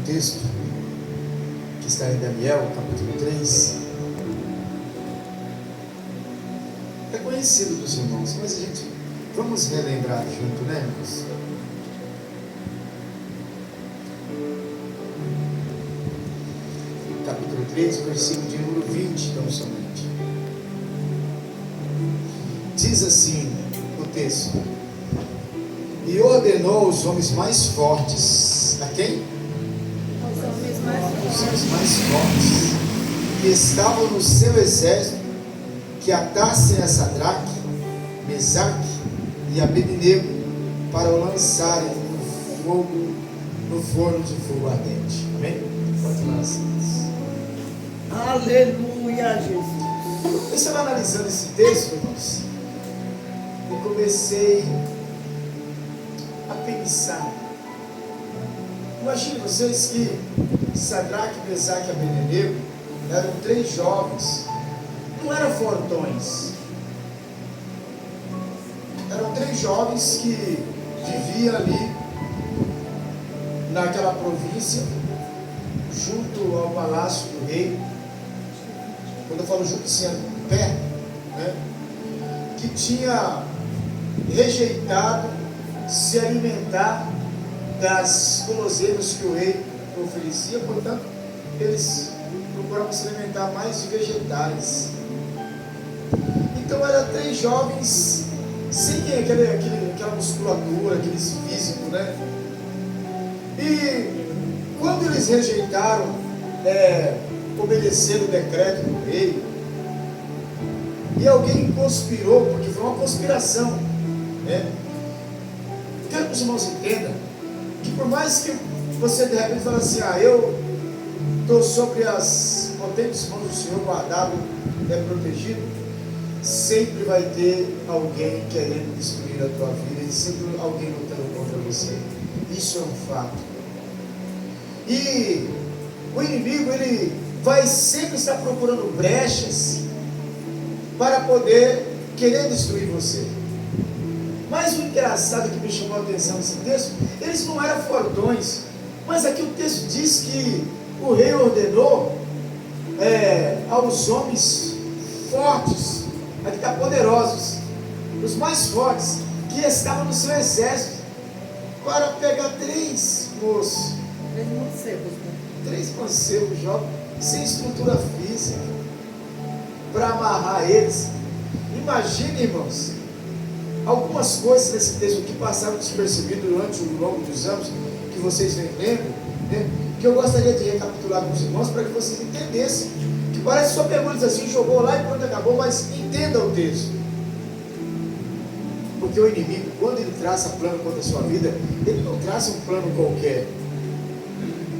texto que está em Daniel, capítulo 3. É conhecido dos irmãos, mas a gente vamos relembrar junto, né, irmãos? Capítulo 3, versículo de número 20, tão somente. Diz assim o texto: e ordenou os homens mais fortes. A quem? Os homens mais Os homens mais fortes que estavam no seu exército, que atassem a Sadraque, Mesaque e Abednego, para o lançarem no forno de fogo ardente. Amém? Pode lançar. Aleluia, Jesus. Eu estava analisando esse texto, irmãos, e comecei a pensar. Imagine vocês que Sadraque, Mesaque e Abednego eram 3 jovens, não eram fortões, eram 3 jovens que viviam ali naquela província, junto ao palácio do rei. Quando eu falo junto, assim, perto, né? Que tinha rejeitado se alimentar das guloseimas que o rei oferecia, portanto, eles procuravam se alimentar mais de vegetais. Então, eram 3 jovens sem aquela musculatura, aquele físico, né? E quando eles rejeitaram obedecer o decreto do rei, e alguém conspirou, porque foi uma conspiração, né? Quero que os irmãos entendam que por mais que você de repente fale assim, eu estou sobre as potentes mãos do Senhor, guardado, protegido, sempre vai ter alguém querendo destruir a tua vida, e sempre alguém lutando contra você. Isso é um fato. E o inimigo, ele vai sempre estar procurando brechas para poder querer destruir você. Mas o engraçado que me chamou a atenção nesse texto, eles não eram fortões, mas aqui o texto diz que o rei ordenou aos homens fortes, aqui está poderosos, os mais fortes, que estavam no seu exército, para pegar 3 moços, 3 mancebos, né? 3 mancebos jovens, sem estrutura física, para amarrar eles. Imagine, irmãos, algumas coisas nesse texto que passaram despercebido durante o longo dos anos, que vocês vêm lendo, né? Que eu gostaria de recapitular com os irmãos, para que vocês entendessem, que parece só perguntas assim, jogou lá e pronto, acabou, mas entenda o texto. Porque o inimigo, quando ele traça plano contra a sua vida, ele não traça um plano qualquer.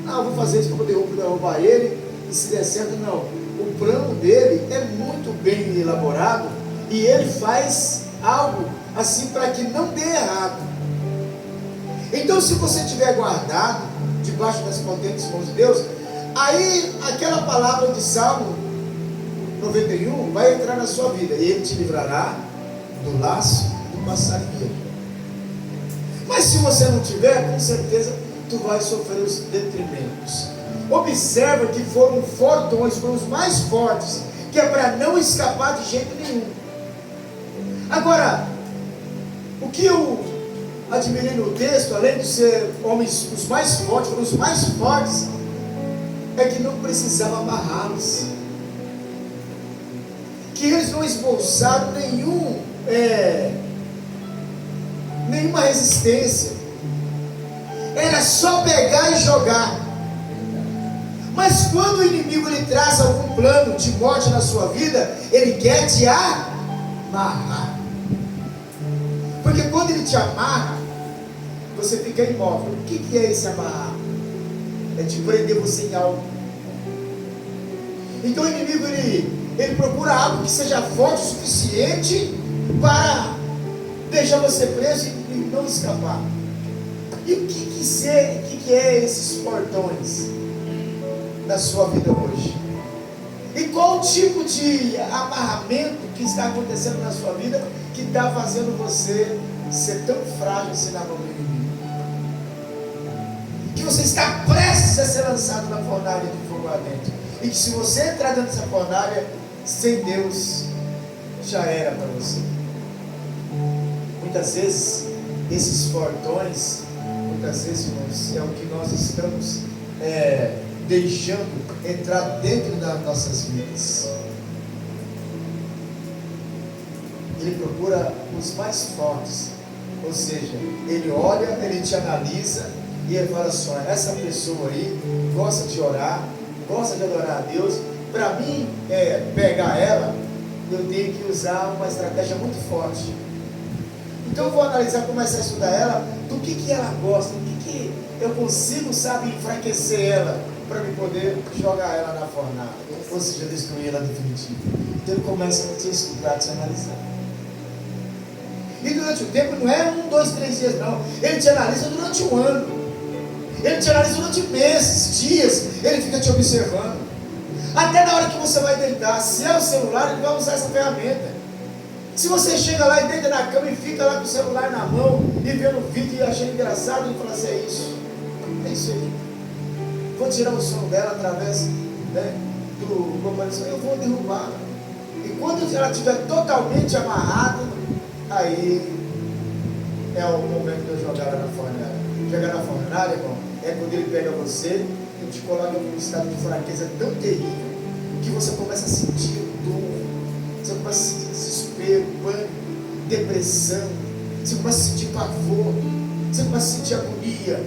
Eu vou fazer isso para poder derrubar ele, e se der certo, não. O plano dele é muito bem elaborado, e ele faz algo assim para que não dê errado. Então, se você estiver guardado debaixo das potentes mãos de Deus, aí aquela palavra de Salmo 91 vai entrar na sua vida, e ele te livrará do laço do passarinheiro. Mas se você não tiver, com certeza tu vai sofrer os detrimentos. Observa que foram fortões, foram os mais fortes, que é para não escapar de jeito nenhum. Agora, o que eu admirei no texto, além de ser homens os mais fortes, foram os mais fortes, é que não precisava amarrá-los, que eles não esboçaram nenhuma resistência, era só pegar e jogar. Mas quando o inimigo lhe traz algum plano de morte na sua vida, ele quer te amarrar. Porque quando ele te amarra, você fica imóvel. O que é esse amarrar? É te prender você em algo. Então o inimigo, ele procura algo que seja forte o suficiente para deixar você preso e não escapar. E o que é esses portões da sua vida hoje? E qual o tipo de amarramento que está acontecendo na sua vida que está fazendo você ser tão frágil assim na mão do inimigo? Que você está prestes a ser lançado na fornalha de fogo ardente. E que se você entrar dentro dessa fornalha, sem Deus, já era para você. Muitas vezes, esses fortões, muitas vezes, irmãos, é o que nós estamos deixando entrar dentro das nossas vidas. Ele procura os mais fortes. Ou seja, ele olha, ele te analisa e ele fala assim: olha, essa pessoa aí gosta de orar, gosta de adorar a Deus. Para mim pegar ela, eu tenho que usar uma estratégia muito forte. Então eu vou analisar, começar a estudar ela, do que ela gosta, do que eu consigo, sabe, enfraquecer ela, para me poder jogar ela na fornalha, ou seja, destruir ela definitiva. Então ele começa a te estudar, a te analisar. E durante o tempo não é 1, 2, 3 dias não. Ele te analisa durante um ano. Ele te analisa durante meses, dias. Ele fica te observando. Até na hora que você vai deitar. Se é o celular, ele vai usar essa ferramenta. Se você chega lá e deita na cama e fica lá com o celular na mão e vendo o vídeo e achando engraçado, ele fala assim: é isso. É isso aí. Vou tirar o som dela através do comando. Eu vou derrubá-la. E quando ela estiver totalmente amarrada, aí é o momento de eu jogar ela na fornalha. Jogar na fornalha, irmão, é quando ele pega você e te coloca num estado de fraqueza tão terrível que você começa a sentir dor, você começa a sentir desespero, pânico, depressão, você começa a sentir pavor, você começa a sentir agonia,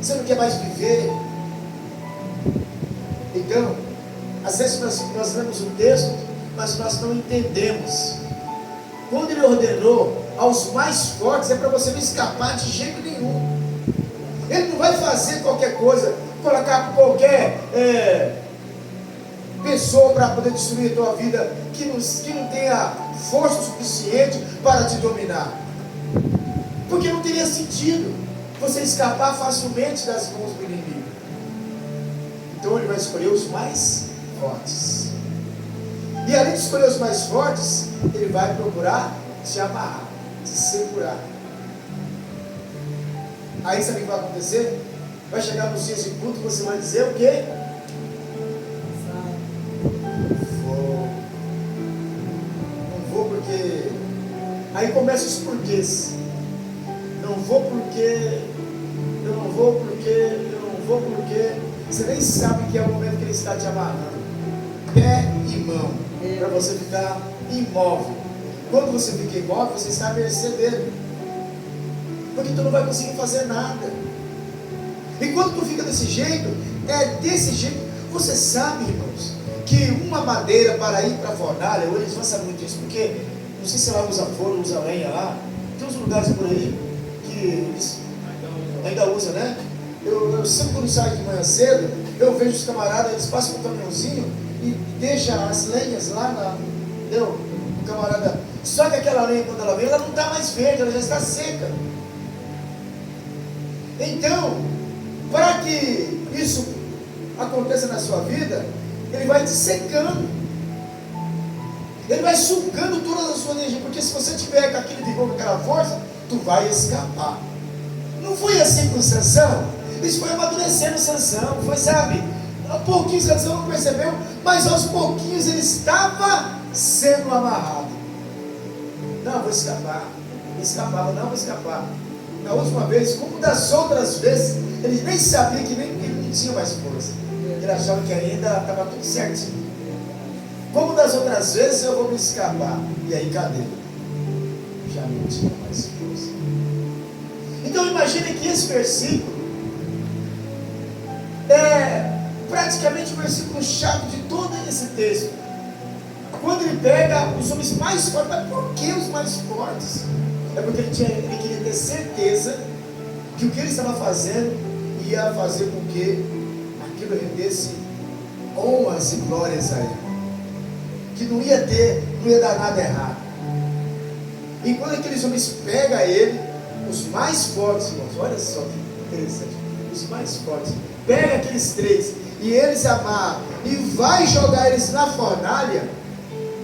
você não quer mais viver. Então, às vezes nós lemos o texto, mas nós não entendemos. Quando ele ordenou aos mais fortes, é para você não escapar de jeito nenhum. Ele não vai fazer qualquer coisa, colocar qualquer pessoa para poder destruir a tua vida que não tenha força suficiente para te dominar. Porque não teria sentido você escapar facilmente das mãos do inimigo. Então ele vai escolher os mais fortes. E além de escolher os mais fortes, ele vai procurar te amarrar, te segurar. Aí sabe o que vai acontecer? Vai chegar nos dias de culto e você vai dizer o quê? Vou. Não vou porque... Aí começam os porquês. Não vou porque... Eu não vou porque... Eu não vou porque... Você nem sabe que é o momento que ele está te amarrando. Pé e mão. Para você ficar imóvel. Quando você fica imóvel, você está à mercê dele. Porque tu não vai conseguir fazer nada. E quando tu fica desse jeito, é desse jeito. Você sabe, irmãos, que uma madeira para ir para a fornalha, hoje eles vão saber muito disso, porque não sei se lá usa forno, usa lenha lá. Tem uns lugares por aí que eles ainda usam, né? Eu sempre quando saio de manhã cedo, eu vejo os camaradas, eles passam com um caminhãozinho e deixam as lenhas lá entendeu? O camarada. Só que aquela lenha, quando ela vem, ela não está mais verde, ela já está seca. Então, para que isso aconteça na sua vida, ele vai te secando, ele vai sugando toda a sua energia, porque se você tiver com aquele vigor, com aquela força, tu vai escapar. Não foi assim com Sansão? Isso foi amadurecendo Sansão, foi, sabe, a pouquinho Sansão não percebeu, mas aos pouquinhos ele estava sendo amarrado. Não, vou escapar. Escapava, não vou escapar. Na última vez, como das outras vezes, ele nem sabia que ele não tinha mais força. Ele achava que ainda estava tudo certinho. Como das outras vezes eu vou me escapar. E aí cadê? Já não tinha mais força. Então imagine que esse versículo é praticamente o versículo chave de todo esse texto. Quando ele pega os homens mais fortes, mas por que os mais fortes? É porque ele queria ter certeza que o que ele estava fazendo ia fazer com que aquilo rendesse honras e glórias a ele. Que não ia dar nada errado. E quando aqueles homens pegam ele, os mais fortes, irmãos, olha só que interessante, os mais fortes, pega aqueles três e eles amarram e vai jogar eles na fornalha,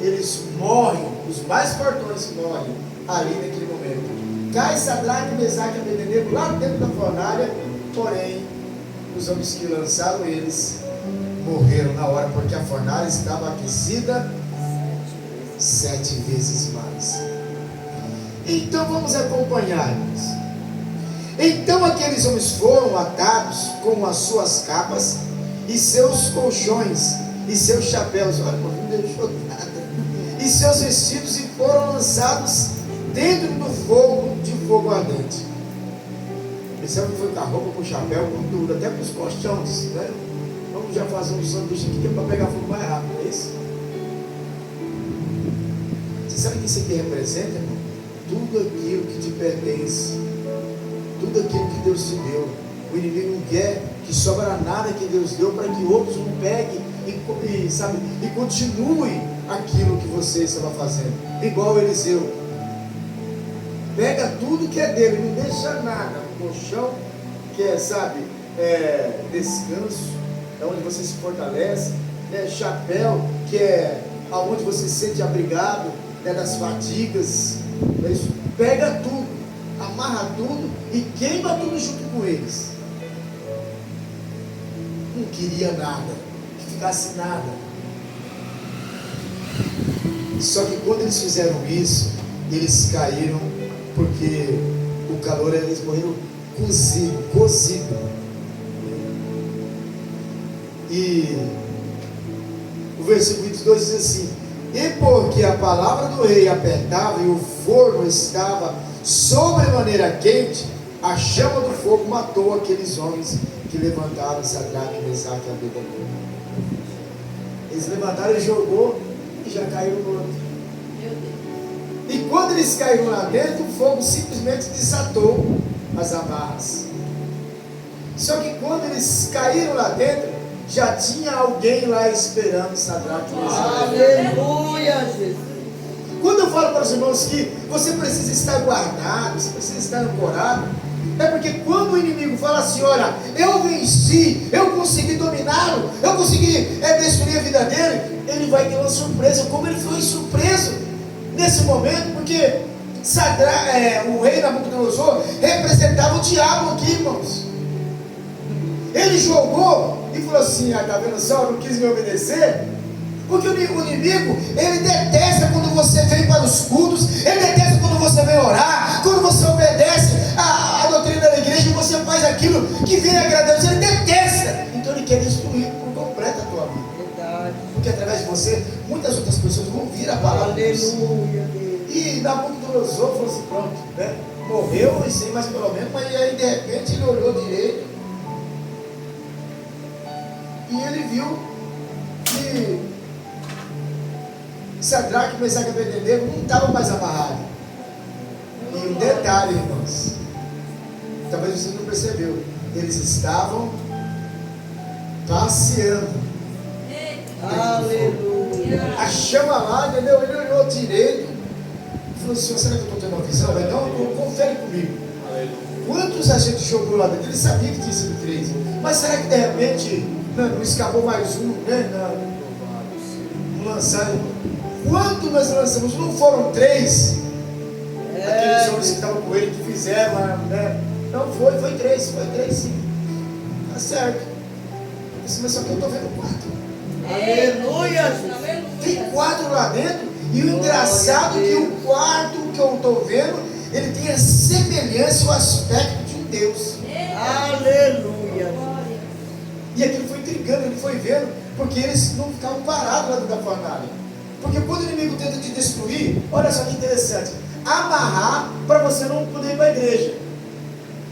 eles morrem, os mais fortões morrem ali naquele momento. Cai Sadraque, Mesaque e Abednego lá dentro da fornalha, porém os homens que lançaram eles morreram na hora, porque a fornalha estava aquecida 7 vezes mais. Então vamos acompanhar, irmãos. Então aqueles homens foram atados com as suas capas e seus colchões e seus chapéus, olha, não deixou nada, e seus vestidos, e foram lançados dentro do fogo de fogo ardente. Esse homem foi com a roupa, com o chapéu, com tudo, até com os colchões, né? Vamos já fazer um sanduíche aqui que é para pegar fogo mais rápido, não é isso? Você sabe o que isso aqui representa, irmão? Tudo aquilo que te pertence, tudo aquilo que Deus te deu. O inimigo não quer que sobra nada que Deus deu, para que outros não peguem e continue aquilo que você estava fazendo. Igual Eliseu, pega tudo que é dele, não deixa nada. O colchão, que é, descanso, é onde você se fortalece, né? Chapéu, que é aonde você se sente abrigado, né? Das fadigas, né? Isso. Pega tudo, amarra tudo e queima tudo junto com eles. Não queria nada, que ficasse nada. Só que quando eles fizeram isso, eles caíram, porque o calor, eles morreram cozido. E o versículo 22 diz assim: e porque a palavra do rei apertava e o forno estava sobremaneira quente, a chama do fogo matou aqueles homens que levantaram Sadraque, Mesaque e Abednego. Eles levantaram e jogou e já caíram mortos. E quando eles caíram lá dentro, o fogo simplesmente desatou as amarras. Só que quando eles caíram lá dentro, já tinha alguém lá esperando Sadraque, Mesaque. Aleluia, Jesus. Quando eu falo para os irmãos que você precisa estar guardado, você precisa estar ancorado, é porque quando o inimigo fala assim: olha, eu venci, eu consegui dominá-lo, eu consegui destruir a vida dele, ele vai ter uma surpresa, como ele foi surpreso nesse momento, porque o rei Nabucodonosor representava o diabo aqui, irmãos. Ele jogou e falou assim: tá vendo só, não quis me obedecer. Porque o inimigo, ele detesta quando você vem para os cultos, ele detesta quando você vem orar, quando você obedece a doutrina da igreja e você faz aquilo que vem agradar a Deus, ele detesta. Então ele quer destruir por completo a tua vida. Verdade. Porque através de você, muitas outras pessoas vão ouvir a palavra de Deus. Aleluia. E Nabucodonosor falou assim: pronto, né? Morreu, e sei, mas pelo menos, mas aí de repente ele olhou direito e ele viu que Sadraque, Mesaque e Abednego não estavam mais amarrados. E um detalhe, irmãos, talvez você não percebeu, eles estavam passeando. Aleluia. A chama lá, entendeu? Ele olhou direito e falou assim: será que eu estou tendo uma visão? Não, confere comigo. Quantos a gente jogou lá dentro? Ele sabia que tinha sido 13, mas será que de repente não escapou mais um, né? Não lançaram. Quanto nós lançamos? Não foram 3? Aqueles homens que estavam com ele, que fizeram, né? Não foi 3 sim. Tá certo. Mas só que eu estou vendo 4. Aleluia. Tem 4 lá dentro. E o engraçado é que o quarto que eu estou vendo, ele tem a semelhança e o aspecto de um Deus. Aleluia. E aquilo foi intrigando, ele foi vendo, porque eles não ficavam parados lá dentro da fornalha. Porque quando o inimigo tenta te destruir, olha só que interessante, amarrar para você não poder ir para a igreja,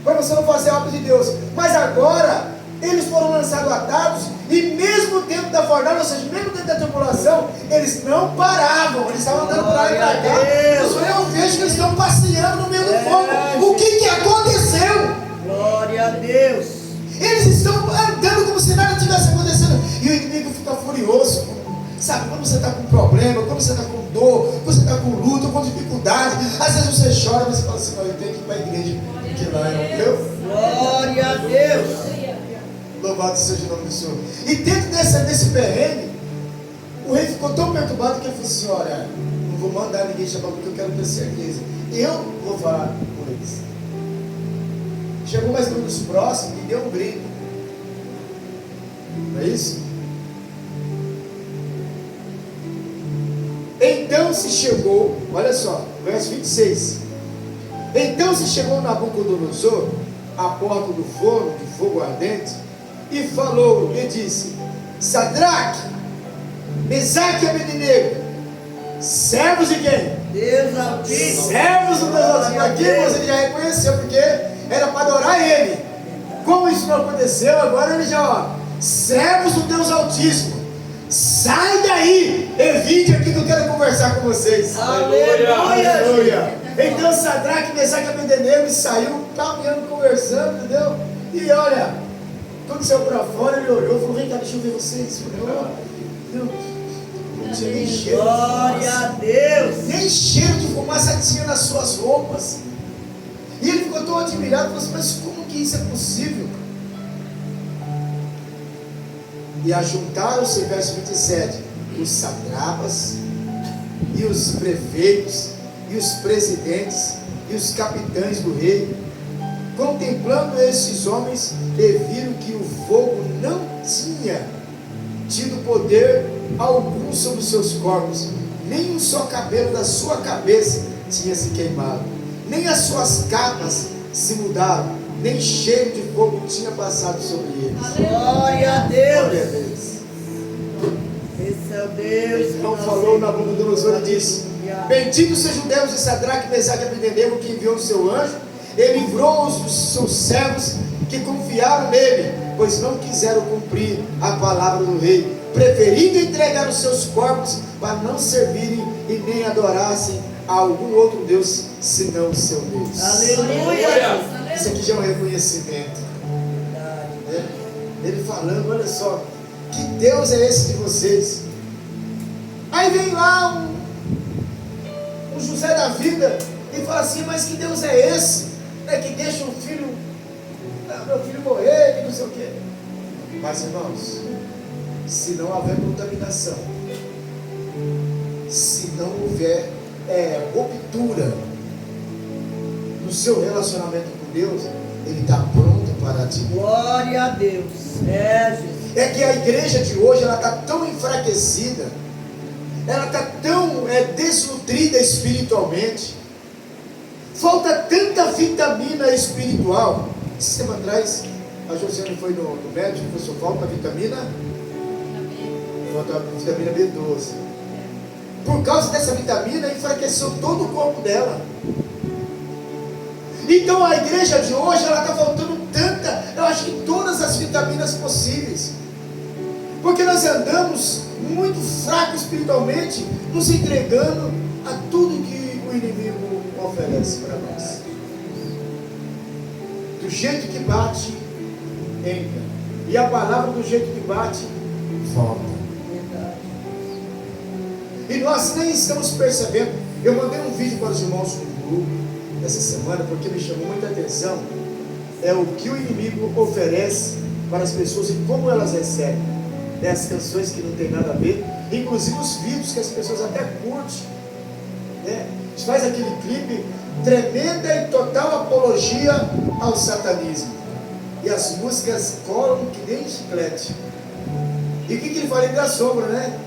para você não fazer a obra de Deus. Mas agora eles foram lançados atados, e mesmo dentro da fornalha, ou seja, mesmo dentro da tribulação, eles não paravam, eles estavam andando por lá e para cá. Eu vejo que eles estão passeando no meio do fogo. O que aconteceu? Glória a Deus. Eles estão andando como se nada tivesse acontecendo, e o inimigo fica furioso. Sabe, quando você está com problema, quando você está com dor, quando você está com luta, com dificuldade, às vezes você chora, mas você fala assim: não, eu tenho que ir para a igreja, porque lá é o meu. Glória a Deus. Louvado seja o nome do Senhor. E dentro desse perrengue, o rei ficou tão perturbado que ele falou assim: olha, não vou mandar ninguém chamar, porque eu quero ter certeza. Eu vou falar com eles. Chegou mais um dos próximos e deu um grito. Não é isso? Então se chegou, olha só, verso 26. Então se chegou Nabucodonosor à porta do forno de fogo ardente e falou, e disse: Sadraque, Mesaque e Abednego, servos de quem? Deus Altíssimo. Servos do Deus Altíssimo. Aqui você já reconheceu, porque era para adorar Ele. Como isso não aconteceu, agora ele já, ó, servos do Deus Altíssimo, sai daí, evite aqui que eu quero conversar com vocês. Aleluia. Aleluia. Então Sadraque, Mesaque e Abednego saiu caminhando, conversando, entendeu? E olha, quando saiu para fora, ele olhou e falou: vem cá, deixa eu ver vocês. Não tinha nem cheiro. Glória a Deus. Nem cheiro de fumaça tinha nas suas roupas. E ele ficou tão admirado, falou assim: mas como que isso é possível? E ajuntaram-se, verso 27, os satrapas, e os prefeitos, e os presidentes, e os capitães do rei, contemplando esses homens, e viram que o fogo não tinha tido poder algum sobre os seus corpos, nem um só cabelo da sua cabeça tinha se queimado, nem as suas capas se mudaram, nem cheiro de fogo tinha passado sobre eles. Glória a Glória a Deus. Deus. Esse é o Deus. Então falou Nabucodonosor e disse: bendito seja o Deus de Sadraque, Mesaque e Abednego, que enviou o seu anjo e livrou os seus servos que confiaram nele, pois não quiseram cumprir a palavra do rei, preferindo entregar os seus corpos para não servirem e nem adorassem a algum outro Deus senão o seu Deus. Aleluia. Isso aqui já é um reconhecimento, né? Ele falando: olha só, que Deus é esse de vocês? Aí vem lá um José da vida e fala assim: mas que Deus é esse, né, que deixa o filho, meu filho morrer, que não sei o quê. Mas irmãos, se não houver contaminação, se não houver ruptura no seu relacionamento com Deus, Ele está pronto para te. Glória a Deus. Jesus. É que a igreja de hoje, ela está tão enfraquecida, ela está tão desnutrida espiritualmente, falta tanta vitamina espiritual. Esse semana atrás, a Josiane foi no médico e falou: falta vitamina B12. Por causa dessa vitamina, enfraqueceu todo o corpo dela. Então a igreja de hoje, ela está faltando tanta, eu acho que todas as vitaminas possíveis, porque nós andamos muito fracos espiritualmente, nos entregando a tudo que o inimigo oferece para nós. Do jeito que bate, entra, e a palavra do jeito que bate, volta. E nós nem estamos percebendo. Eu mandei um vídeo para os irmãos no grupo essa semana, porque me chamou muita atenção. É o que o inimigo oferece para as pessoas e como elas recebem, né? As canções que não tem nada a ver, inclusive os vídeos que as pessoas até curtem, né? A gente faz aquele clipe, tremenda e total apologia ao satanismo, e as músicas colam que nem chiclete. E o que ele fala? Ele dá sombra, né?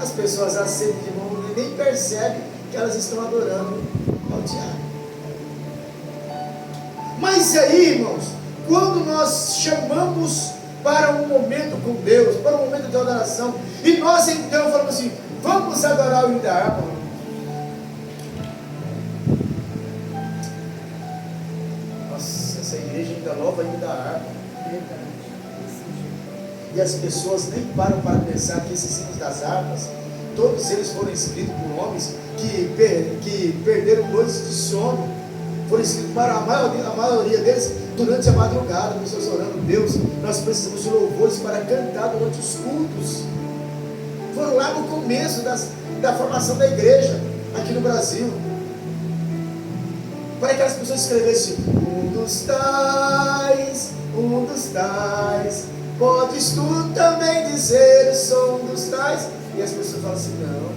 As pessoas acendem de mão e nem percebem que elas estão adorando ao diabo. Mas aí, irmãos, quando nós chamamos para um momento com Deus, para um momento de adoração, e nós então falamos assim: vamos adorar o hino da harpa. Nossa, essa igreja ainda louva o hino da harpa. E as pessoas nem param para pensar que esses hinos das harpas, todos eles foram escritos por homens que perderam noites de sono. Foram escritos para a maioria deles durante a madrugada, pessoas orando: Deus, nós precisamos de louvores para cantar durante os cultos. Foram lá no começo da formação da igreja aqui no Brasil, para que as pessoas escrevessem: um dos tais, podes tu também dizer o som dos tais. E as pessoas falam assim: não.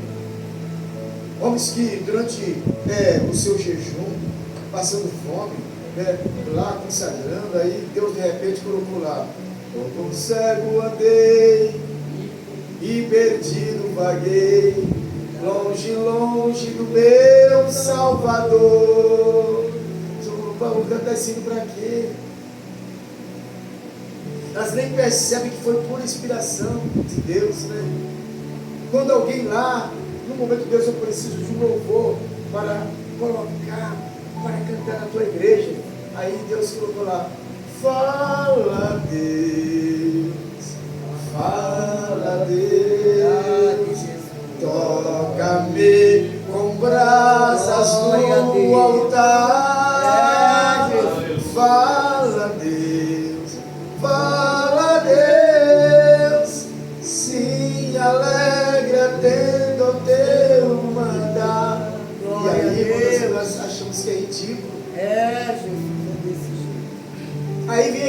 Homens que durante o seu jejum, passando fome, né, lá consagrando, aí Deus de repente colocou lá: como cego andei e perdido vaguei, longe, longe do meu Salvador. Vamos cantar esse hino para quê? Elas nem percebem que foi por inspiração de Deus, né? Quando alguém lá, no momento Deus, eu preciso de um louvor para colocar, para cantar na tua igreja. Aí Deus colocou lá: fala Deus, fala Deus, toca-me com brasas no altar. Fala Deus, fala Deus, sim, alegra atendo ao teu mandar. E aí nós achamos que é ridículo. Jesus, é desse jeito. Aí vem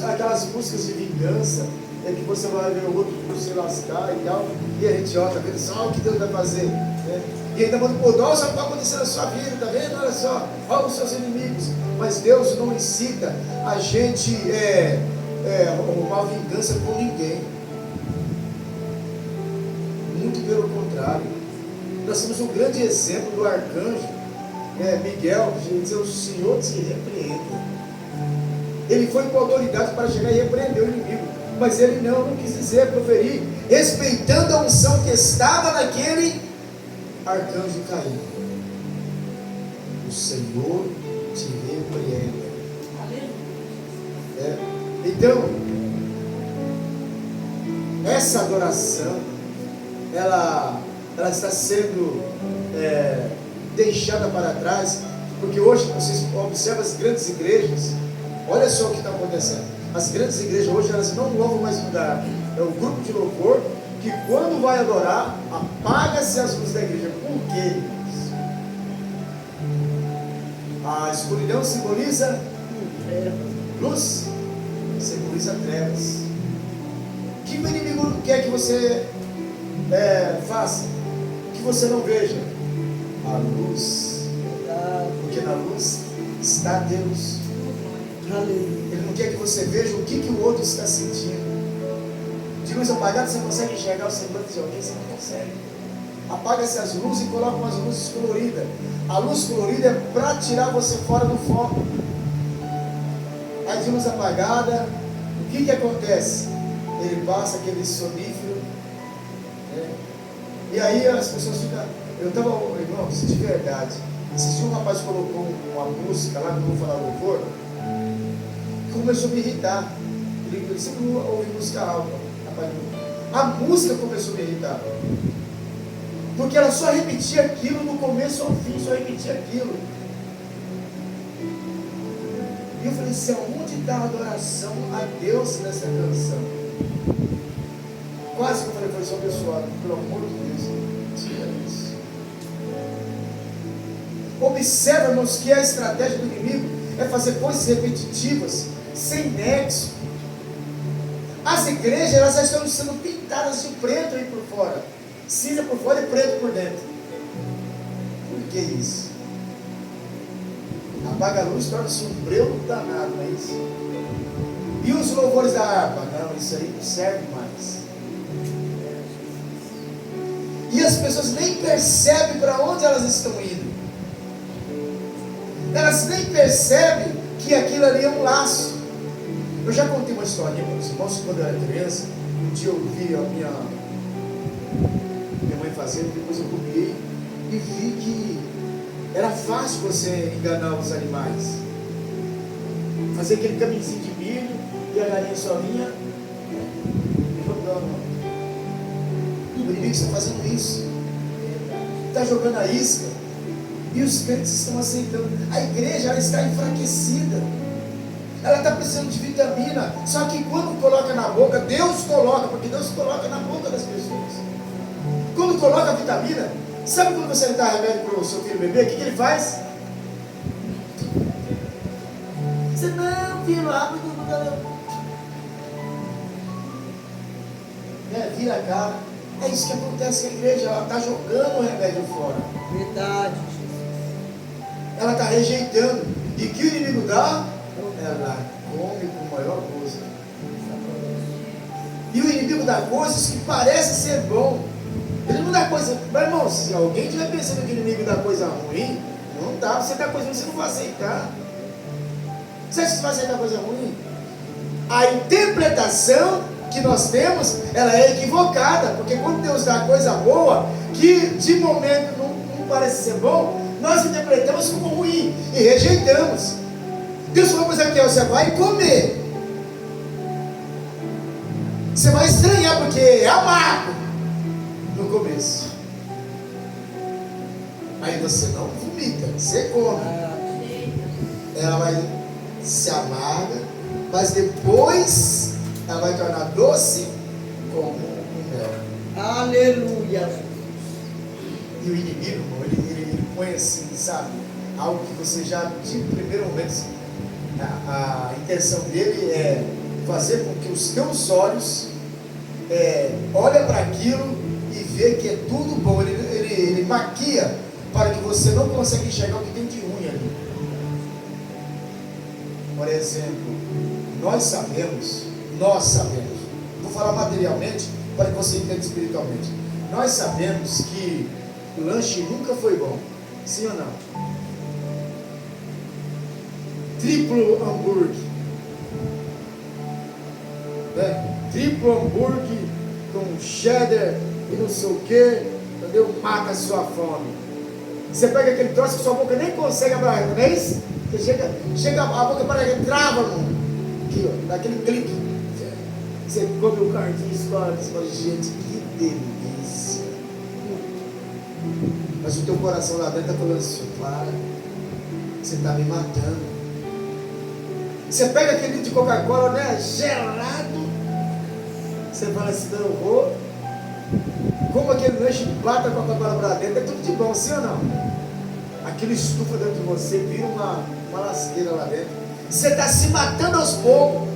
aquelas músicas de vingança, que você vai ver o outro por se lascar e tal, e a gente, ó, tá vendo só o que Deus vai fazer, né? E ainda manda, pô, olha só o que vai acontecer na sua vida, tá vendo? Olha só, olha os seus inimigos. Mas Deus não incita a gente arrumar vingança com ninguém. Muito pelo contrário. Nós temos um grande exemplo do arcanjo Miguel, que diz: o Senhor te repreenda. Ele foi com autoridade para chegar e repreender o inimigo, mas ele não quis dizer, proferir, respeitando a unção que estava naquele arcanjo caído. O Senhor te repreenda. Então, essa adoração, ela está sendo deixada para trás, porque hoje vocês observam as grandes igrejas. Olha só o que está acontecendo. As grandes igrejas hoje, elas não louvam mais lugar. É o grupo de louvor que, quando vai adorar, apaga-se as luzes da igreja. Por quê? A escuridão simboliza luz, simboliza trevas. O que o inimigo quer que você faça? Que você não veja a luz, porque na luz está Deus. Ele não quer que você veja o que o outro está sentindo. De luz apagada você consegue enxergar o semblante de alguém? Você não consegue. Apaga-se as luzes e coloca umas luzes coloridas. A luz colorida é para tirar você fora do foco. Aí de luz apagada, o que acontece? Ele passa aquele sonífero, né? E aí as pessoas ficam... Eu estava, irmãos, de verdade, se um rapaz colocou uma música lá, que eu vou falar louvor, começou a me irritar. Ele sempre ouve música alta. A música começou a me irritar, porque ela só repetia aquilo do começo ao fim, só repetia aquilo. E eu falei assim: aonde está a adoração a Deus nessa canção? Quase que eu falei só pessoal, pelo amor de Deus, tira isso. Observa, irmãos, que a estratégia do inimigo é fazer coisas repetitivas, sem nexo. As igrejas, elas já estão sendo pintadas de preto aí por fora, cinza por fora e preto por dentro. Por que isso? Apaga a luz, torna-se um breu danado, não é isso? E os louvores da harpa? Não, isso aí não serve mais. E as pessoas nem percebem para onde elas estão indo. Elas nem percebem que aquilo ali é um laço. Eu já contei uma historinha para os irmãos, quando eu era criança. Um dia eu vi a minha mãe fazendo, depois eu copiei e vi que era fácil você enganar os animais. Fazer aquele caminhozinho de milho e a galinha só vinha jogando. O inimigo está fazendo isso, está jogando a isca, e os crentes estão aceitando. A igreja, ela está enfraquecida, ela está precisando de vitamina. Só que quando coloca na boca, Deus coloca, porque Deus coloca na boca das pessoas. Quando coloca a vitamina, sabe quando você dá remédio para o seu filho beber, o que ele faz? Você não, filho, abre do vira a cara. É isso que acontece com a igreja, ela está jogando o remédio fora. Verdade, Jesus. Ela está rejeitando. E que o inimigo dá, ela come com o maior gosto. E o inimigo dá coisas que parecem ser bom. Ele não dá coisa. Mas irmão, se alguém estiver pensando que o inimigo dá coisa ruim, não dá. Você dá coisa ruim, você não vai aceitar. Você acha que você vai aceitar coisa ruim? A interpretação que nós temos, ela é equivocada. Porque quando Deus dá coisa boa, que de momento não parece ser bom, nós interpretamos como ruim e rejeitamos. Deus falou, mas aqui, você vai comer. Você vai estranhar porque é amargo no começo. Aí você não vomita, você come. Ela vai se amarga, mas depois ela vai tornar doce como um mel. Aleluia. E o inimigo, ele põe assim, sabe? Algo que você já, de primeiro momento, a intenção dele é fazer com que os teus olhos olhem para aquilo e vê que é tudo bom. Ele maquia para que você não consiga enxergar o que tem de ruim ali. Por exemplo, nós sabemos, vou falar materialmente para que você entenda espiritualmente. Nós sabemos que o lanche nunca foi bom, sim ou não? Triplo hambúrguer, né? Triplo hambúrguer com cheddar e não sei o que, entendeu? Mata a sua fome. Você pega aquele troço que sua boca nem consegue abrir, não é isso? Você chega a boca para que trava, mano. Aqui, ó, dá aquele clique. Você come o cardinho e escolhe, você fala, gente, que delícia. Mas o teu coração lá dentro está falando assim, para, você está me matando. Você pega aquele litro de Coca-Cola, né, gelado, você fala assim, não, eu vou, como aquele lanche bata a Coca-Cola para dentro, é tudo de bom, sim ou não? Aquilo estufa dentro de você, vira uma lasqueira lá dentro, você está se matando aos poucos,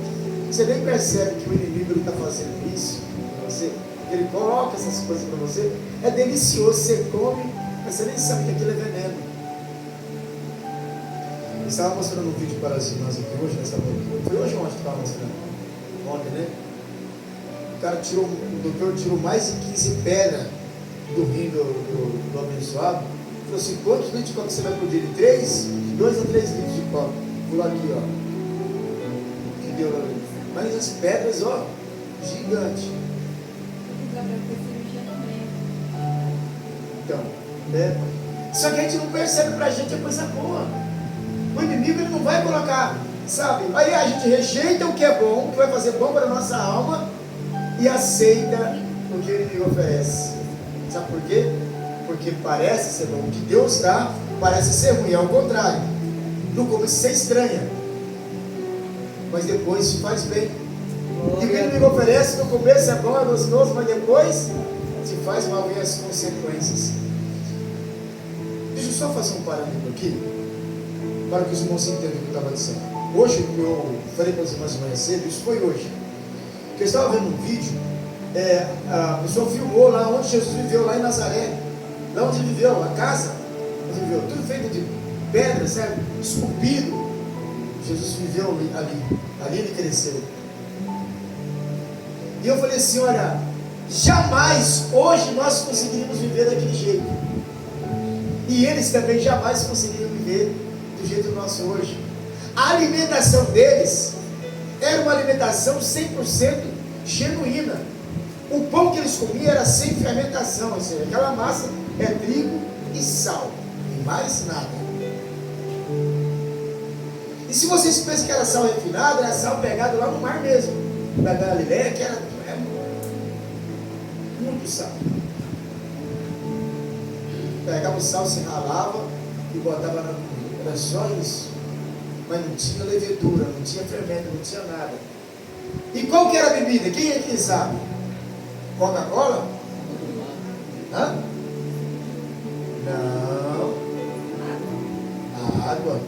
você nem percebe que o inimigo está fazendo isso para você, ele coloca essas coisas para você, é delicioso, você come, mas você nem sabe que aquilo é veneno. Eu estava mostrando um vídeo para as irmãs aqui hoje, nessa noite. Foi hoje ou ontem que estava mostrando? Ontem, né? O doutor tirou mais de 15 pedras do rim do abençoado. Falou assim, quantos litros de coca você vai por dia? 3? 2 a 3 litros de coca. Vou aqui, ó. Que deu ali. Mas as pedras, ó, gigante. Então, né? Só que a gente não percebe, pra gente é coisa boa. O inimigo ele não vai colocar, sabe? Aí a gente rejeita o que é bom, o que vai fazer bom para a nossa alma e aceita o que o inimigo oferece. Sabe por quê? Porque parece ser bom. O que Deus dá parece ser ruim, é o contrário. No começo você estranha, mas depois se faz bem. E o que o inimigo oferece no começo é bom, é gostoso, mas depois se faz mal, vem as consequências. Deixa eu só fazer um parâmetro aqui, para que os irmãos entendam o que eu estava dizendo. Hoje, eu falei para os irmãos de manhã cedo, isso foi hoje, que eu estava vendo um vídeo, a pessoa filmou lá onde Jesus viveu, lá em Nazaré, lá onde ele viveu, a casa, onde ele viveu, tudo feito de pedra, sabe, esculpido. Jesus viveu ali ele cresceu. E eu falei assim, olha, jamais hoje nós conseguiríamos viver daquele jeito, e eles também jamais conseguiriam viver do jeito nosso hoje. A alimentação deles era uma alimentação 100% genuína. O pão que eles comiam era sem fermentação, ou seja, aquela massa é trigo e sal, e mais nada. E se vocês pensam que era sal refinado, era sal pegado lá no mar mesmo, da Galileia, que era muito sal. Pegava o sal, se ralava e botava na comida. Era só isso. Mas não tinha levedura, não tinha fermento, não tinha nada. E qual que era a bebida? Quem aqui sabe? Coca-Cola? Hã? Não. Água.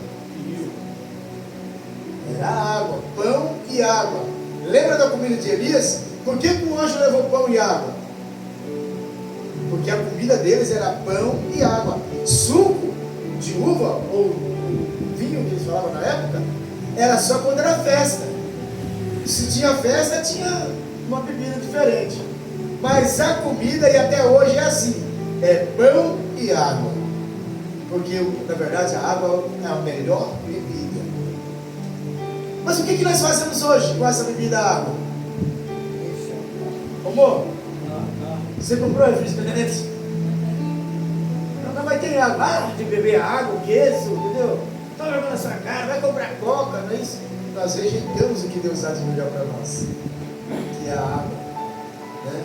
Era água, pão e água. Lembra da comida de Elias? Por que o anjo levou pão e água? Porque a comida deles era pão e água. Suco de uva ou vinho que eles gente falava na época, era só quando era festa. Se tinha festa, tinha uma bebida diferente. Mas a comida, e até hoje é assim, é pão e água. Porque, na verdade, a água é a melhor bebida. Mas o que nós fazemos hoje com essa bebida água? Amor, você comprou refrigerante? Não vai ter água, de beber água, queijo, entendeu? Toma vergonha na sua cara, vai comprar coca, não é isso? Nós rejeitamos o que Deus dá de melhor para nós, que é a água, né?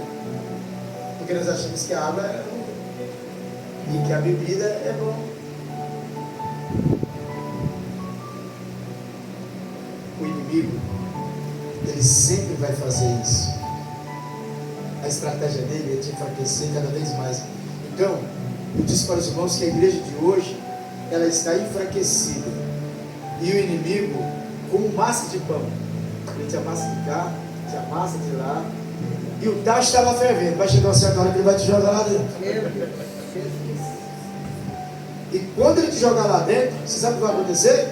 Porque nós achamos que a água é ruim e que a bebida é bom. O inimigo, ele sempre vai fazer isso. A estratégia dele é te enfraquecer cada vez mais. Então, eu disse para os irmãos que a igreja de hoje, ela está enfraquecida. E o inimigo, como massa de pão, ele te amassa de cá, te amassa de lá. E o tacho estava fervendo. Vai chegar uma certa hora que ele vai te jogar lá dentro. E quando ele te jogar lá dentro, você sabe o que vai acontecer?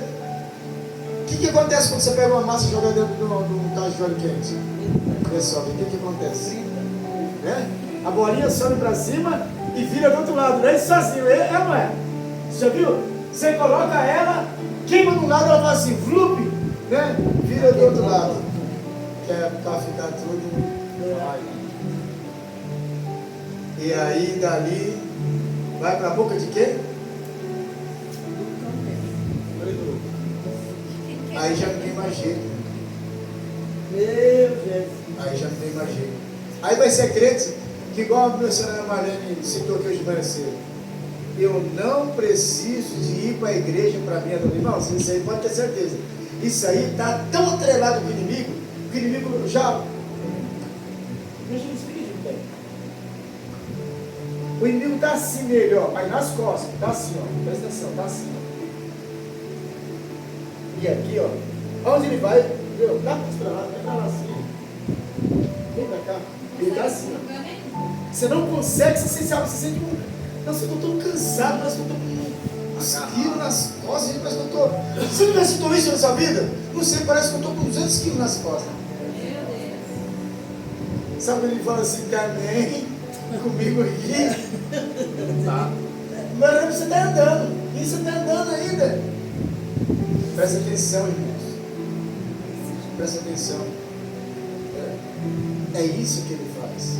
O que acontece quando você pega uma massa e joga dentro de um tacho de óleo quente? Pessoal, o que acontece? Né? A bolinha sobe para cima e vira do outro lado, não é isso sozinho, é ou não é? Você já viu? Você coloca ela, queima de um lado, ela faz assim, flup, né? Vira do outro lado. Que é para ficar tudo. E aí dali vai para a boca de quem? Aí já não tem mais jeito. Meu Deus. Aí já não tem mais jeito. Aí vai ser crente que, igual a professora Marlene citou aqui hoje de manhã cedo, eu não preciso de ir para a igreja para mim adorar. Irmão, isso aí pode ter certeza. Isso aí está tão atrelado com o inimigo, que o inimigo já. Deixa eu explicar, bem. O inimigo está assim nele, ó, vai nas costas, está assim, ó, presta atenção, está assim, ó. E aqui, ó, onde ele vai, entendeu? Dá para lá, vai para lá assim. Vem para cá, ele está assim, ó. Você não consegue, você sente um. Nossa, eu estou tão cansado, parece que eu estou com uns quilos nas costas, parece que eu estou. Você não já sentiu isso na sua vida? Não sei, parece que eu estou com 200 quilos nas costas. Sabe quando ele fala assim, Carmen, comigo aqui? Tá. Mas você está andando, e você está andando ainda. Presta atenção, irmãos. Presta atenção. É isso que ele faz.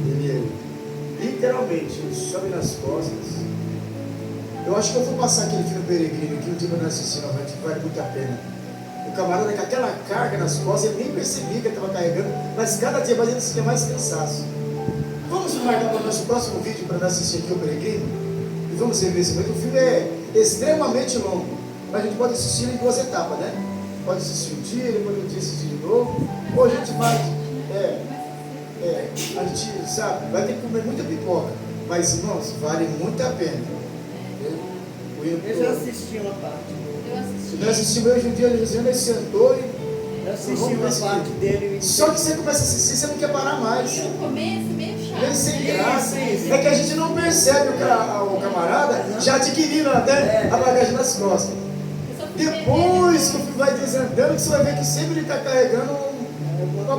Ele literalmente sobe nas costas. Eu acho que eu vou passar aquele filme Peregrino aqui, um dia que eu não assisti novamente, que vale muito a pena. O camarada com aquela carga nas costas, ele nem percebia que ele estava carregando, mas cada dia mais ele sentia mais cansaço. Vamos marcar para o nosso próximo vídeo para nós assistir aqui o Peregrino? E vamos ver esse momento. O filme é extremamente longo, mas a gente pode assistir em 2 etapas, né? Pode assistir um dia, depois um dia assistir de novo, ou a gente vai, a gente, sabe, vai ter que comer muita pipoca, mas irmãos, vale muito a pena. Eu já assisti uma parte. Nós assistimos hoje um dia, ele sentou e eu assisti uma parte dele. Só que você começa a assistir, você não quer parar mais. No começo, meio chato. Meio sem graça. É que a gente não percebe o camarada já adquirindo até a bagagem nas costas. Depois que o filme vai desandando, que você vai ver que sempre ele está carregando uma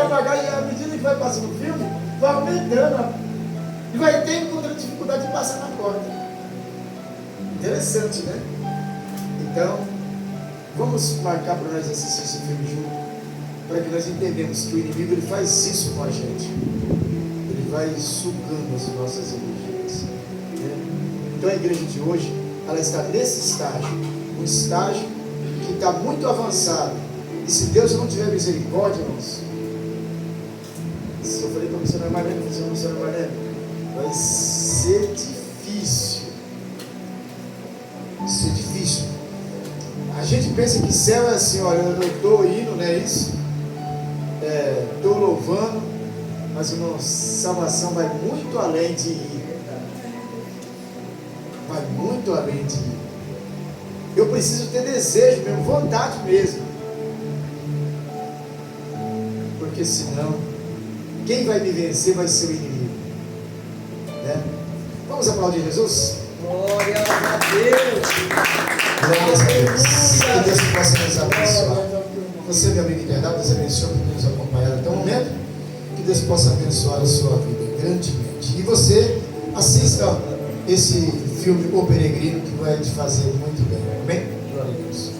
bagagem, à medida que vai passando o filme, vai aumentando. E vai ter encontrando dificuldade de passar na porta. Interessante, né? Então, vamos marcar para nós assistir esse filme junto, para que nós entendamos que o inimigo ele faz isso com a gente. Ele vai sugando as nossas energias. Né? Então a igreja de hoje, ela está nesse estágio, um estágio que está muito avançado. E se Deus não tiver misericórdia, irmãos, se eu falei para a missionária Marlene, vai ser difícil. Vai ser difícil. A gente pensa que céu é assim, olha, eu estou indo, não é isso? Estou louvando, mas irmão, salvação vai muito além de ir. Vai muito além de ir. Eu preciso ter desejo mesmo, vontade mesmo. Porque senão, quem vai me vencer vai ser o inimigo. Né? Vamos aplaudir Jesus? Glória a Deus. Glórias a Deus. Que Deus possa nos abençoar. Você, meu amigo internado, Deus abençoe por nos acompanhar até o momento. Que Deus possa abençoar a sua vida grandemente. E você assista esse filme O Peregrino, que vai te fazer muito bem. Amém? Glória a Deus.